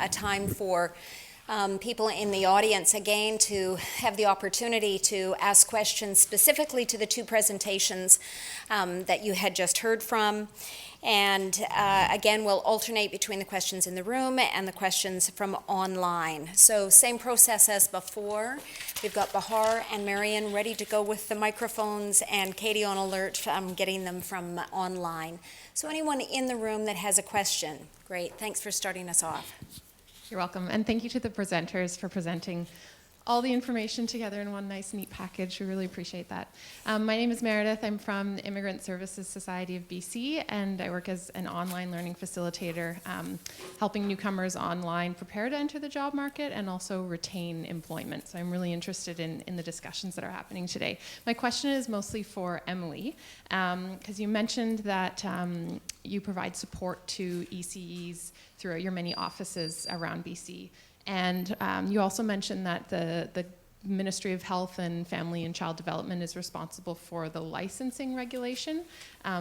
a time for people in the audience again to have the opportunity to ask questions specifically to the two presentations that you had just heard from. And again, we'll alternate between the questions in the room and the questions from online. So same process as before. We've got Bahar and Marion ready to go with the microphones, and Katie on alert getting them from online. So anyone in the room that has a question, great. Thanks for starting us off. You're welcome, and thank you to the presenters for presenting all the information together in one nice, neat package. We really appreciate that. My name is Meredith. I'm from the Immigrant Services Society of BC, and I work as an online learning facilitator, helping newcomers online prepare to enter the job market and also retain employment. So I'm really interested in the discussions that are happening today. My question is mostly for Emily, because you mentioned that you provide support to ECEs throughout your many offices around BC. And you also mentioned that the Ministry of Health and Family and Child Development is responsible for the licensing regulation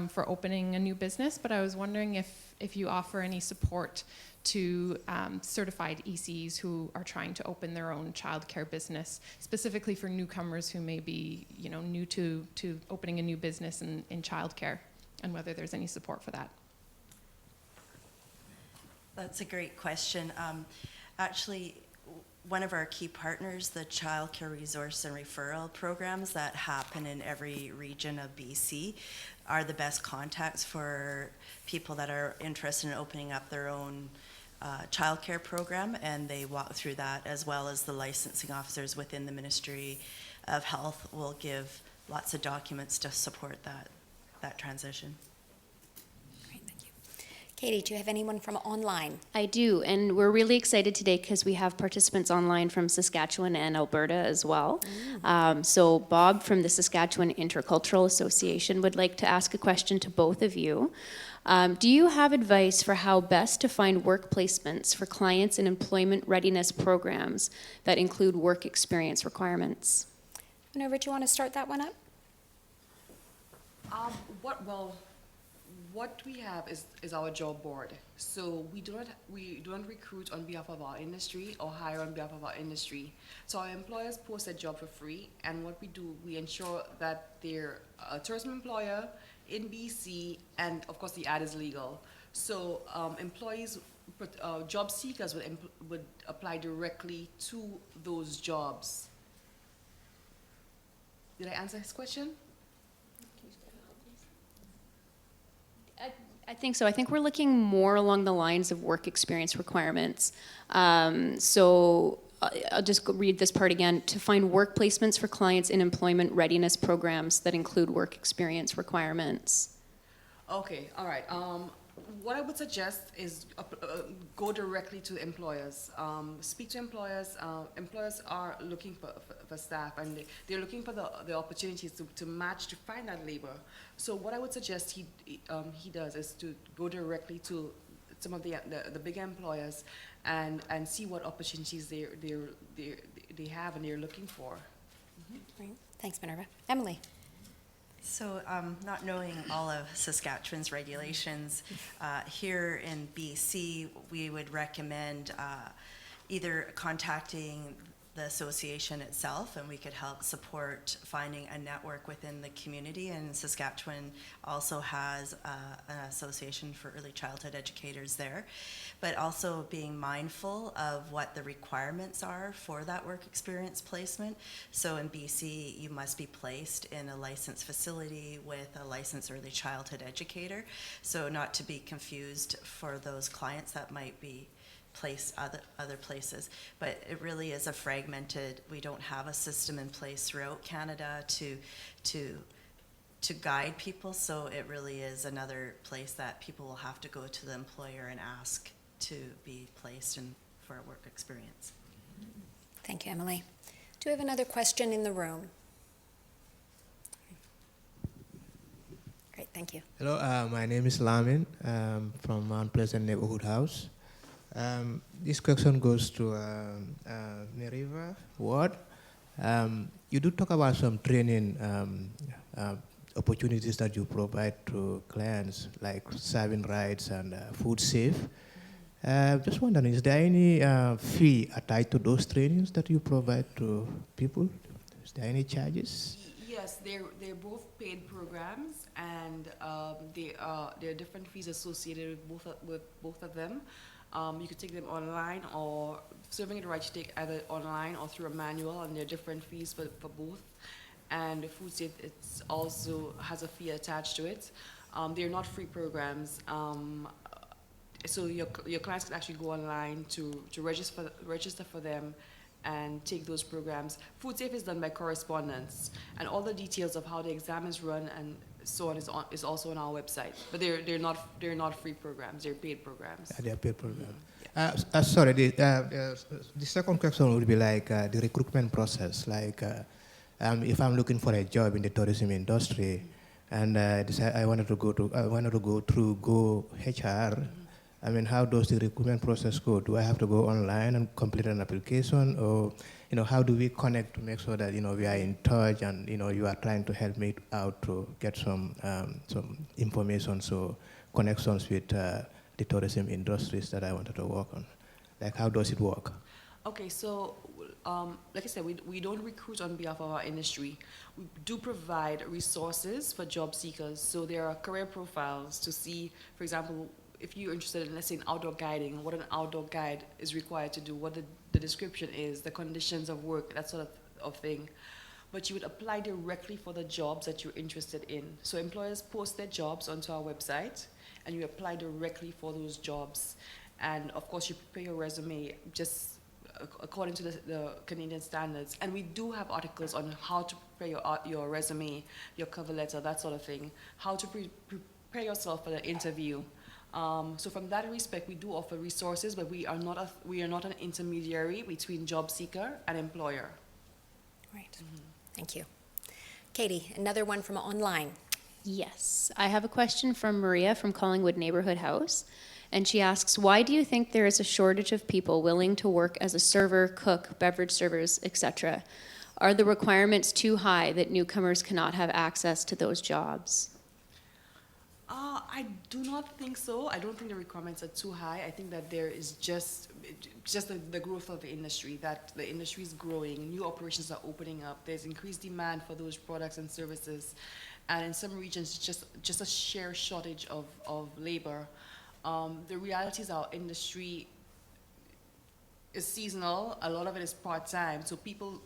for opening a new business, but I was wondering if you offer any support to certified ECs who are trying to open their own childcare business, specifically for newcomers who may be new to opening a new business in childcare, and whether there's any support for that. That's a great question. Actually, one of our key partners, the Child Care Resource and Referral programs that happen in every region of BC, are the best contacts for people that are interested in opening up their own childcare program, and they walk through that, as well as the licensing officers within the Ministry of Health will give lots of documents to support that transition. Katie, do you have anyone from online? I do, and we're really excited today because we have participants online from Saskatchewan and Alberta as well. So Bob from the Saskatchewan Intercultural Association would like to ask a question to both of you. Do you have advice for how best to find work placements for clients in employment readiness programs that include work experience requirements? Minerva, do you want to start that one up? What we have is our job board. So we don't recruit on behalf of our industry or hire on behalf of our industry. So our employers post a job for free, and what we do, we ensure that they're a tourism employer in BC, and of course the ad is legal. So job seekers would apply directly to those jobs. Did I answer his question? I think so. I think we're looking more along the lines of work experience requirements. So I'll just read this part again. To find work placements for clients in employment readiness programs that include work experience requirements. Okay, all right. What I would suggest is go directly to employers. Speak to employers. Employers are looking for staff, and they're looking for the opportunities to match, to find that labor. So what I would suggest he does is to go directly to some of the bigger employers and see what opportunities they have and they're looking for. Great. Thanks, Minerva. Emily. So not knowing all of Saskatchewan's regulations, here in BC, we would recommend either contacting the association itself, and we could help support finding a network within the community. And Saskatchewan also has an association for early childhood educators there, but also being mindful of what the requirements are for that work experience placement. So in BC, you must be placed in a licensed facility with a licensed early childhood educator. So not to be confused for those clients that might be placed other places, but it really is a fragmented, we don't have a system in place throughout Canada to guide people, so it really is another place that people will have to go to the employer and ask to be placed in for a work experience. Thank you, Emily. Do we have another question in the room? Great, thank you. Hello, my name is Lamin from Mount Pleasant Neighborhood House. This question goes to Neriva Ward. You do talk about some training opportunities that you provide to clients, like serving rights and food safe. Just wondering, is there any fee attached to those trainings that you provide to people? Is there any charges? Yes, they're both paid programs, and there are different fees associated with both of them. You could take them online, or Serving It Right, you take either online or through a manual, and there are different fees for both. And Food Safe, it's also has a fee attached to it. They're not free programs. So your clients can actually go online to register for them and take those programs. Food Safe is done by correspondence, and all the details of how the exam is run and so on is also on our website. But they're not free programs; they're paid programs. They are paid programs. Sorry, the second question would be like the recruitment process. Like, if I'm looking for a job in the tourism industry, and I wanted to go through Go HR. I mean, how does the recruitment process go? Do I have to go online and complete an application, or how do we connect to make sure that we are in touch and you are trying to help me out to get some information, so connections with the tourism industries that I wanted to work on. Like, how does it work? Okay, so like I said, we don't recruit on behalf of our industry. We do provide resources for job seekers. So there are career profiles to see, for example, if you're interested in, let's say, in outdoor guiding, what an outdoor guide is required to do, what the description is, the conditions of work, that sort of thing. But you would apply directly for the jobs that you're interested in. So employers post their jobs onto our website, and you apply directly for those jobs. And of course, you prepare your resume just according to the Canadian standards. And we do have articles on how to prepare your resume, your cover letter, that sort of thing, how to prepare yourself for the interview. So from that respect, we do offer resources, but we are not an intermediary between job seeker and employer. Right. Thank you. Katie, another one from online. Yes, I have a question from Maria from Collingwood Neighborhood House, and she asks, why do you think there is a shortage of people willing to work as a server, cook, beverage servers, etc.? Are the requirements too high that newcomers cannot have access to those jobs? I do not think so. I don't think the requirements are too high. I think that there is just the growth of the industry, that the industry is growing, new operations are opening up, there's increased demand for those products and services, and in some regions, just a sheer shortage of labor. The reality is our industry is seasonal. A lot of it is part-time. So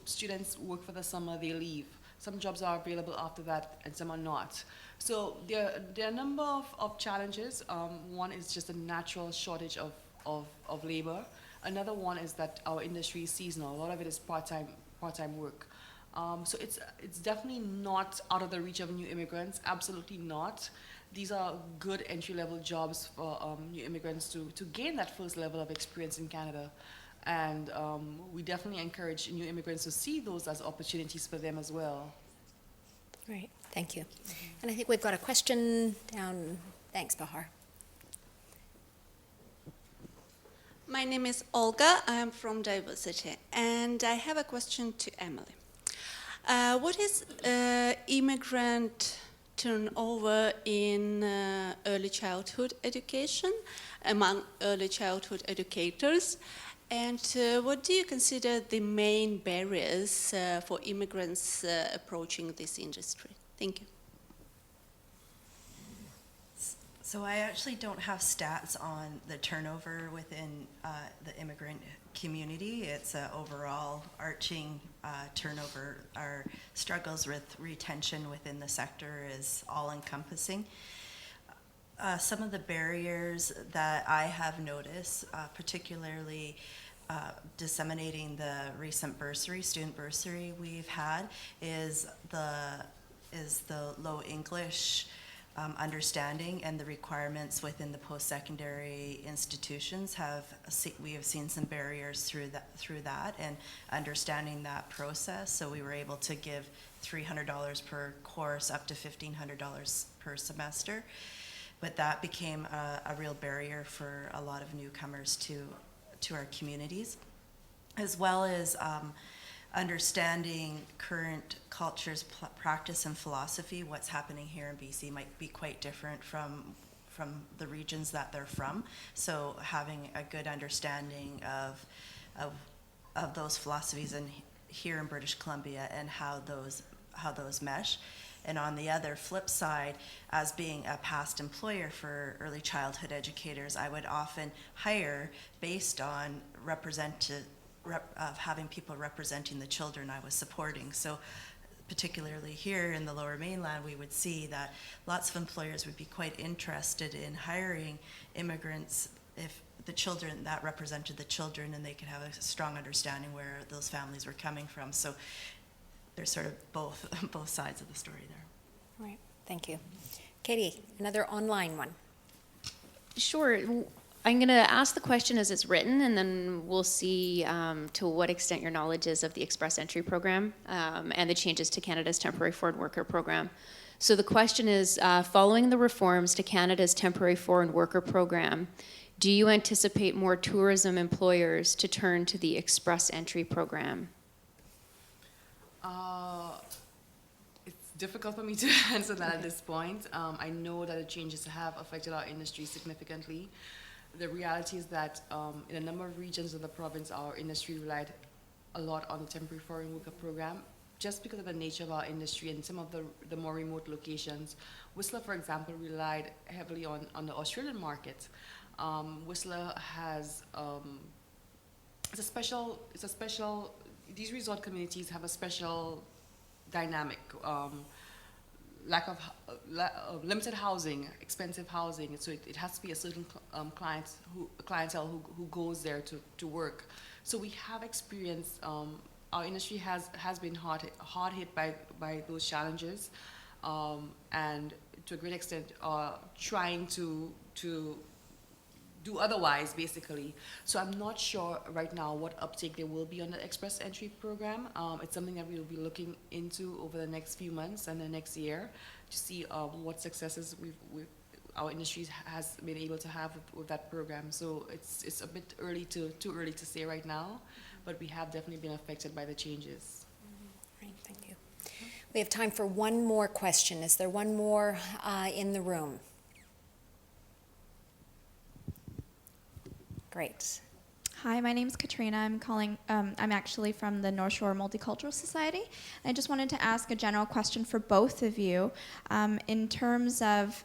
students work for the summer, they leave. Some jobs are available after that, and some are not. So there are a number of challenges. One is just a natural shortage of labor. Another one is that our industry is seasonal. A lot of it is part-time work. So it's definitely not out of the reach of new immigrants. Absolutely not. These are good entry-level jobs for new immigrants to gain that first level of experience in Canada. And we definitely encourage new immigrants to see those as opportunities for them as well. Great, thank you. And I think we've got a question down. Thanks, Bahar. My name is Olga. I am from Diversity, and I have a question to Emily. What is immigrant turnover in early childhood education among early childhood educators? And what do you consider the main barriers for immigrants approaching this industry? Thank you. So I actually don't have stats on the turnover within the immigrant community. It's an overall arching turnover. Our struggles with retention within the sector is all-encompassing. Some of the barriers that I have noticed, particularly disseminating the recent student bursary we've had, is the low English understanding and the requirements within the post-secondary institutions. We have seen some barriers through that and understanding that process. So we were able to give $300 per course up to $1,500 per semester. But that became a real barrier for a lot of newcomers to our communities, as well as understanding current cultures, practice, and philosophy. What's happening here in BC might be quite different from the regions that they're from. So having a good understanding of those philosophies here in British Columbia and how those mesh. And on the other flip side, as being a past employer for early childhood educators, I would often hire based on having people representing the children I was supporting. So particularly here in the Lower Mainland, we would see that lots of employers would be quite interested in hiring immigrants if the children that represented the children, and they could have a strong understanding where those families were coming from. So there's sort of both sides of the story there. Right, thank you. Katie, another online one. Sure. I'm going to ask the question as it's written, and then we'll see to what extent your knowledge is of the Express Entry program and the changes to Canada's Temporary Foreign Worker program. So the question is, following the reforms to Canada's Temporary Foreign Worker program, do you anticipate more tourism employers to turn to the Express Entry program? It's difficult for me to answer that at this point. I know that the changes have affected our industry significantly. The reality is that in a number of regions of the province, our industry relied a lot on the Temporary Foreign Worker program, just because of the nature of our industry and some of the more remote locations. Whistler, for example, relied heavily on the Australian market. Whistler has these resort communities have a special dynamic, lack of limited housing, expensive housing. So it has to be a certain clientele who goes there to work. So we have experienced, our industry has been hard hit by those challenges, and to a great extent trying to do otherwise, basically. So I'm not sure right now what uptake there will be on the Express Entry program. It's something that we'll be looking into over the next few months and the next year to see what successes our industry has been able to have with that program. So it's a bit too early to say right now, but we have definitely been affected by the changes. Great, thank you. We have time for one more question. Is there one more in the room? Great. Hi, my name is Katrina. I'm actually from the North Shore Multicultural Society. I just wanted to ask a general question for both of you in terms of,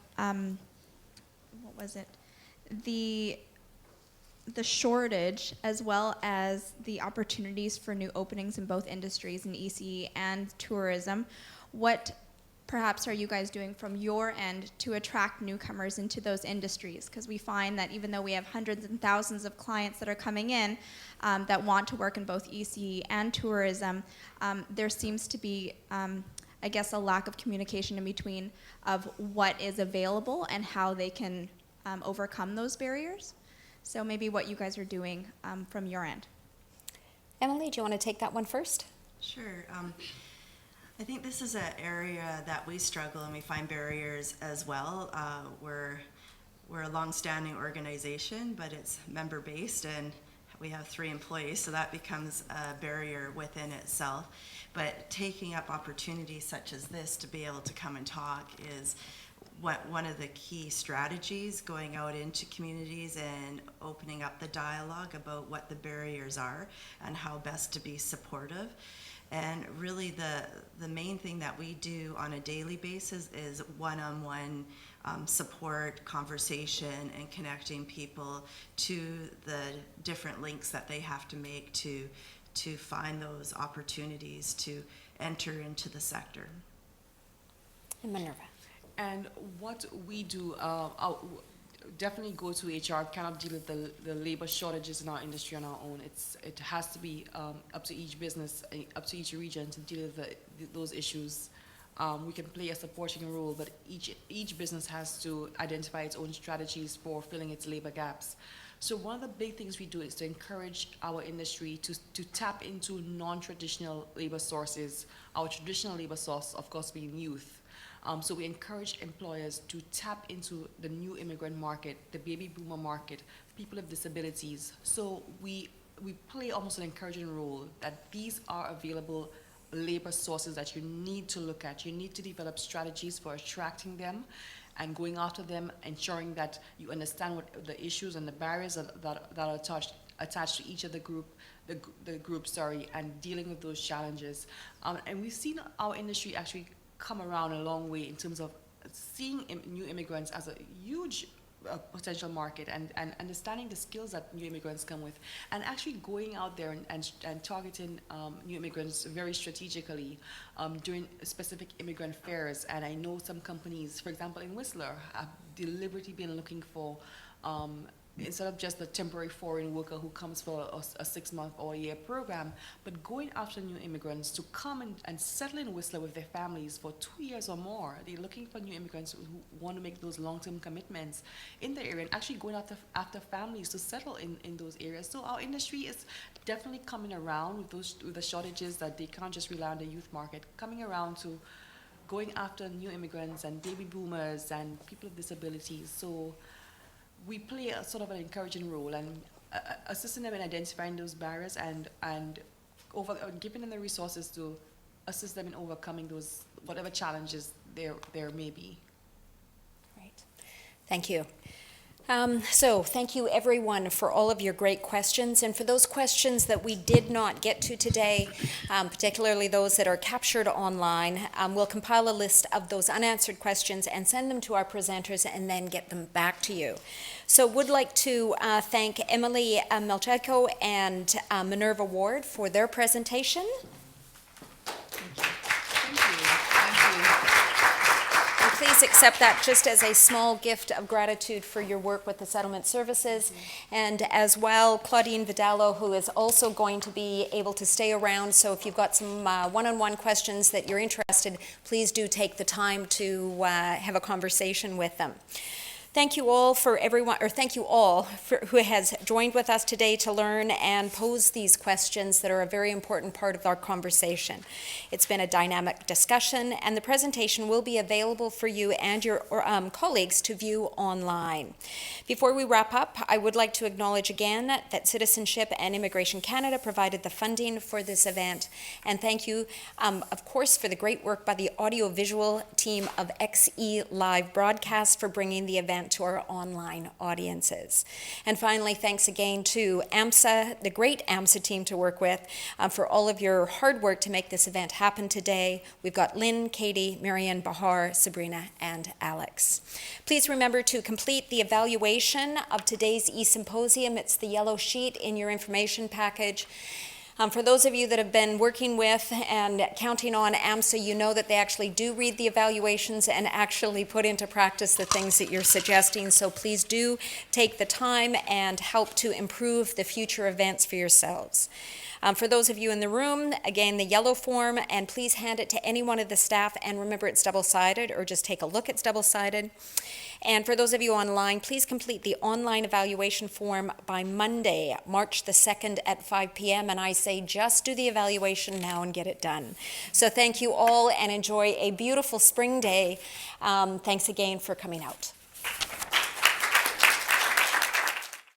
the shortage as well as the opportunities for new openings in both industries, in EC and tourism. What perhaps are you guys doing from your end to attract newcomers into those industries? Because we find that even though we have hundreds and thousands of clients that are coming in that want to work in both EC and tourism, there seems to be, I guess, a lack of communication in between of what is available and how they can overcome those barriers. So maybe what you guys are doing from your end. Emily, do you want to take that one first? Sure. I think this is an area that we struggle and we find barriers as well. We're a long-standing organization, but it's member-based, and we have 3 employees, so that becomes a barrier within itself. But taking up opportunities such as this to be able to come and talk is one of the key strategies, going out into communities and opening up the dialogue about what the barriers are and how best to be supportive. And really the main thing that we do on a daily basis is one-on-one support, conversation, and connecting people to the different links that they have to make to find those opportunities to enter into the sector. And Minerva. And what we do, definitely go to HR, cannot deal with the labor shortages in our industry on our own. It has to be up to each business, up to each region to deal with those issues. We can play a supporting role, but each business has to identify its own strategies for filling its labor gaps. So one of the big things we do is to encourage our industry to tap into non-traditional labor sources. Our traditional labor source, of course, being youth. So we encourage employers to tap into the new immigrant market, the baby boomer market, people with disabilities. So we play almost an encouraging role that these are available labor sources that you need to look at. You need to develop strategies for attracting them and going after them, ensuring that you understand what the issues and the barriers that are attached to each of the groups, and dealing with those challenges. And we've seen our industry actually come around a long way in terms of seeing new immigrants as a huge potential market, and understanding the skills that new immigrants come with, and actually going out there and targeting new immigrants very strategically during specific immigrant fairs. And I know some companies, for example in Whistler, have deliberately been looking for instead of just the temporary foreign worker who comes for a 6-month or a year program, but going after new immigrants to come and settle in Whistler with their families for 2 years or more. They're looking for new immigrants who want to make those long-term commitments in the area, and actually going after families to settle in those areas. So our industry is definitely coming around with the shortages that they can't just rely on the youth market, coming around to going after new immigrants and baby boomers and people with disabilities. So we play a sort of an encouraging role and assisting them in identifying those barriers and giving them the resources to assist them in overcoming those whatever challenges there may be. Great. Thank you. So thank you everyone for all of your great questions, and for those questions that we did not get to today, particularly those that are captured online, we'll compile a list of those unanswered questions and send them to our presenters and then get them back to you. So would like to thank Emily Melchenko and Minerva Ward for their presentation. Please accept that just as a small gift of gratitude for your work with the settlement services. And as well, Claudine Vidallo, who is also going to be able to stay around. So if you've got some one-on-one questions that you're interested, please do take the time to have a conversation with them. Thank you all for who has joined with us today to learn and pose these questions that are a very important part of our conversation. It's been a dynamic discussion, and the presentation will be available for you and your colleagues to view online. Before we wrap up, I would like to acknowledge again that Citizenship and Immigration Canada provided the funding for this event, and thank you, of course, for the great work by the audiovisual team of XE Live Broadcast for bringing the event to our online audiences. And finally, thanks again to AMSA, the great AMSA team to work with, for all of your hard work to make this event happen today. We've got Lynn, Katie, Marianne, Bahar, Sabrina, and Alex. Please remember to complete the evaluation of today's E-Symposium. It's the yellow sheet in your information package. For those of you that have been working with and counting on AMSA, you know that they actually do read the evaluations and actually put into practice the things that you're suggesting. So please do take the time and help to improve the future events for yourselves. For those of you in the room, again, the yellow form, and please hand it to any one of the staff, and remember it's double-sided, or just take a look, it's double-sided. And for those of you online, please complete the online evaluation form by Monday, March the 2nd at 5 p.m. And I say just do the evaluation now and get it done. So thank you all and enjoy a beautiful spring day. Thanks again for coming out.